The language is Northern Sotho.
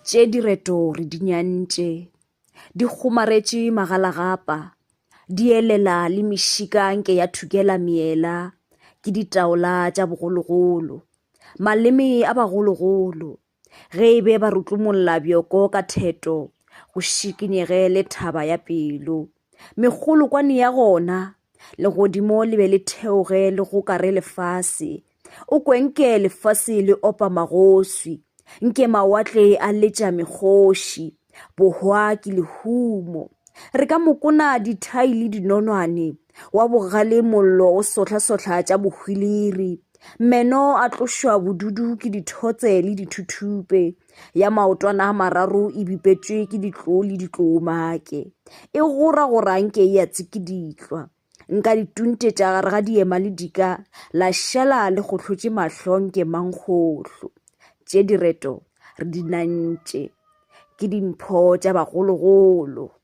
tše direto re di nyantše, di kgomaretše magalagapa, di elela le mešhikanke ya thukela miela ke ditaola tša bogologolo, maleme a bagologolo, ge e be ba rutlomolla bjoko ka theto go šikinyege le thaba ya pelo. Megolokwane ya gona, legodimo le be le theoge le go kare lefase, o kwenke lefase le opa magoswi, nke mawatle a letša mekgoši, bohwa ke lehumo. Re ka mokona dithai le dinonwane, wa bogale mollo o sohla-sohla tša bohwiliri, meno a tlošwa bodudu ke dithotse le dithuthupe, ya maotwana a mararo e bipetšwe ke ditlo le ditlomake, e gora nke e a tsekiditlwa. Nka dituntetša gare ga diema le dika, la šala le gohlotše mahlonke mankgohlo. Tše direto re di nantše, ke dimpho tša bagologolo.